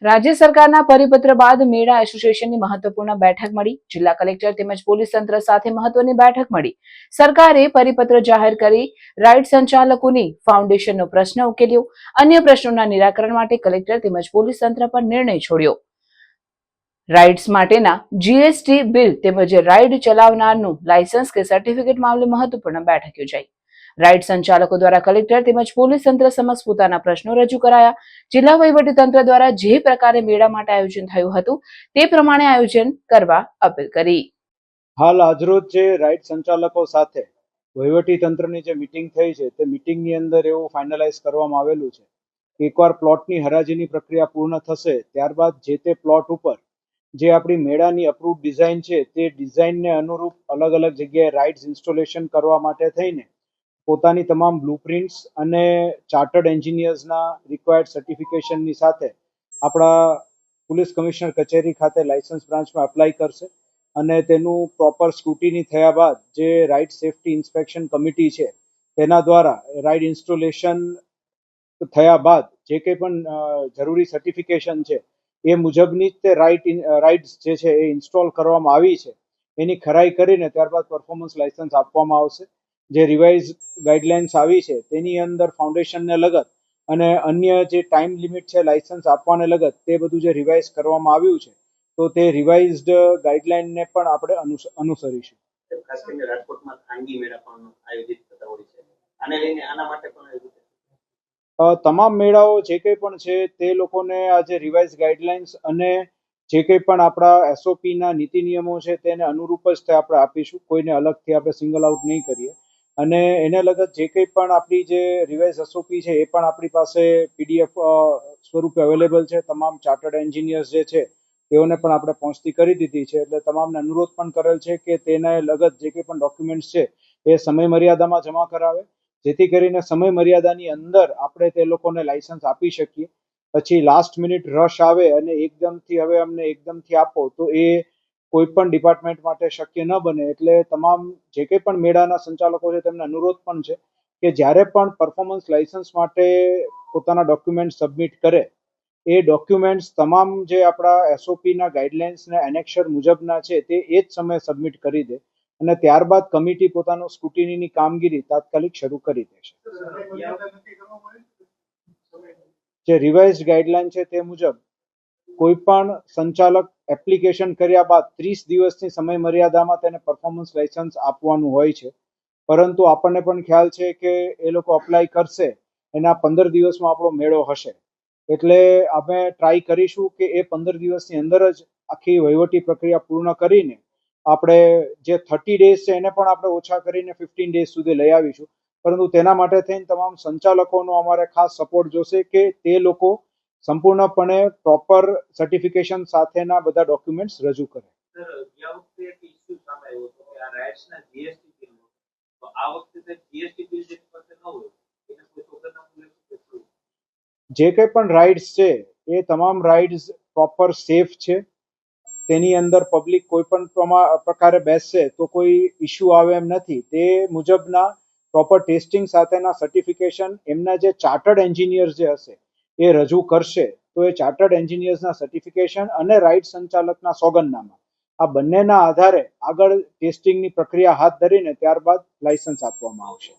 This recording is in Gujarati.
રાજ્ય સરકારના પરિપત્ર બાદ મેળા એસોસિએશનની મહત્વપૂર્ણ બેઠક મળી. જિલ્લા કલેક્ટર તેમજ પોલીસ તંત્ર સાથે મહત્વની બેઠક મળી. સરકારે પરિપત્ર જાહેર કરી રાઇડ સંચાલકોની ફાઉન્ડેશનનો પ્રશ્ન ઉકેલ્યો. અન્ય પ્રશ્નોના નિરાકરણ માટે કલેક્ટર તેમજ પોલીસ તંત્ર પર નિર્ણય છોડ્યો. રાઇડ્સ માટેના જીએસટી બિલ તેમજ રાઇડ ચલાવનારનું લાયસન્સ કે સર્ટિફિકેટ મામલે મહત્વપૂર્ણ બેઠક યોજાઈ. રાઇડ સંચાલકો દ્વારા કલેક્ટર તેમજ પોલીસ તંત્ર સમક્ષ પોતાના પ્રશ્નો રજૂ કરાયા. જિલ્લા વહીવટી તંત્ર દ્વારા જે પ્રકારે મેળા માટે આયોજન થયું હતું તે પ્રમાણે આયોજન કરવા અપીલ કરી. હાલ આજરોજ જે રાઇડ સંચાલકો સાથે વહીવટી તંત્રની જે મીટિંગ થઈ છે તે મીટિંગની અંદર એવું ફાઇનલાઇઝ કરવામાં આવેલું છે કે એકવાર પ્લોટની હરાજીની પ્રક્રિયા પૂર્ણ થશે ત્યારબાદ જે તે પ્લોટ ઉપર જે આપણી મેળાની અપ્રૂવ ડિઝાઇન છે તે ડિઝાઇનને અનુરૂપ અલગ અલગ જગ્યાએ રાઇડ્સ ઇન્સ્ટોલેશન કરવા માટે થઈને પોતાની તમામ બ્લુપ્રિન્ટ્સ અને ચાર્ટર્ડ એન્જિનિયર્સના રિક્વાયર્ડ સર્ટિફિકેશનની સાથે આપણા પોલીસ કમિશનર કચેરી ખાતે લાયસન્સ બ્રાન્ચમાં એપ્લાય કરશે અને તેનું પ્રોપર સ્ક્રુટિની થયા બાદ જે રાઇડ સેફટી ઇન્સ્પેક્શન કમિટી છે તેના દ્વારા રાઇડ ઇન્સ્ટોલેશન થયા બાદ જે કંઈ પણ જરૂરી સર્ટિફિકેશન છે એ મુજબની જ તે રાઇડ્સ જે છે એ ઇન્સ્ટોલ કરવામાં આવી છે એની ખરાઈ કરીને ત્યારબાદ પરફોર્મન્સ લાયસન્સ આપવામાં આવશે. જે રિવાઇઝ ગાઈડલાઇન્સ આવી છે તેની અંદર ફાઉન્ડેશનને લગત અને અન્ય જે ટાઈમ લિમિટ છે લાયસન્સ આપવાને લગત તે બધું જે રિવાઇઝ કરવામાં આવ્યું છે તો તે રિવાઇઝડ ગાઈડલાઇનને પણ આપણે અનુસરીશું. ખાસ કરીને રાજકોટમાં ખાનગી મેળા પણ આયોજિત થતા હોય છે. આને લઈને આના માટે પણ તમામ મેળાઓ જે કંઈ પણ છે તે લોકોને આ જે રિવાઇઝ ગાઈડલાઇન્સ અને જે કંઈ પણ આપણા એસઓપીના નીતિ નિયમો છે તેને અનુરૂપ જ તે આપણે આપીશું. કોઈને અલગથી આપણે સિંગલ આઉટ નહીં કરીએ અને એને લગત જે કંઈ પણ આપણી જે રિવાઇઝ એસઓપી છે એ પણ આપણી પાસે પીડીએફ સ્વરૂપે અવેલેબલ છે. તમામ ચાર્ટર્ડ એન્જિનિયર્સ જે છે તેઓને પણ આપણે પહોંચતી કરી દીધી છે. એટલે તમામને અનુરોધ પણ કરેલ છે કે તેને લગત જે કંઈ પણ ડોક્યુમેન્ટ્સ છે એ સમય મર્યાદામાં જમા કરાવે જેથી કરીને સમય મર્યાદાની અંદર આપણે તે લોકોને લાયસન્સ આપી શકીએ. પછી લાસ્ટ મિનિટ રશ આવે અને એકદમથી આપો તો એ કોઈ પણ ડિપાર્ટમેન્ટ માટે શક્ય ન બને. એટલે તમામ જે કંઈ પણ મેળાના સંચાલકો છે તેમને અનુરોધ પણ છે કે જ્યારે પણ પરફોર્મન્સ લાયસન્સ માટે પોતાના ડોક્યુમેન્ટ સબમિટ કરે એ ડોક્યુમેન્ટ્સ તમામ જે આપણા એસઓપીના ગાઈડલાઇન્સના એનેક્શર મુજબના છે તે એ જ સમયે સબમિટ કરી દે અને ત્યારબાદ કમિટી પોતાનો સ્ક્રુટિનીની કામગીરી તાત્કાલિક શરૂ કરી દેશે. જે રિવાઇઝડ ગાઈડલાઇન છે તે મુજબ કોઈ પણ સંચાલક એપ્લિકેશન કર્યા બાદ 30 દિવસની સમય મર્યાદામાં તેને પરફોર્મન્સ લાયસન્સ આપવાનું હોય છે. પરંતુ આપણને પણ ખ્યાલ છે કે એ લોકો અપ્લાય કરશે એના 15 દિવસમાં આપણો મેળો હશે. એટલે અમે ટ્રાય કરીશું કે એ 15 દિવસની અંદર જ આખી વહીવટી પ્રક્રિયા પૂર્ણ કરીને આપણે જે 30 ડેઝ છે એને પણ આપણે ઓછા કરીને 15 ડેઝ સુધી લઈ આવીશું. પરંતુ તેના માટે થઈને તમામ સંચાલકોનો અમારે ખાસ સપોર્ટ જોશે કે તે લોકો સંપૂર્ણપણે પ્રોપર સર્ટિફિકેશન સાથેના બધા ડોક્યુમેન્ટ્સ રજૂ કરે. જે કંઈ પણ રાઇડ્સ છે એ તમામ રાઇડ્સ પ્રોપર સેફ છે. તેની અંદર પબ્લિક કોઈ પણ પ્રકારે બેસશે તો કોઈ ઇસ્યુ આવે એમ નથી. તે મુજબના પ્રોપર ટેસ્ટિંગ સાથેના સર્ટિફિકેશન એમના જે ચાર્ટર્ડ એન્જિનિયર્સ જે હશે એ રજૂ કરશે તો એ ચાર્ટર્ડ એન્જિનિયર્સના સર્ટિફિકેશન અને રાઇડ સંચાલકના સોગંદનામા આ બંનેના આધારે આગળ ટેસ્ટિંગની પ્રક્રિયા હાથ ધરીને ત્યારબાદ લાયસન્સ આપવામાં આવશે.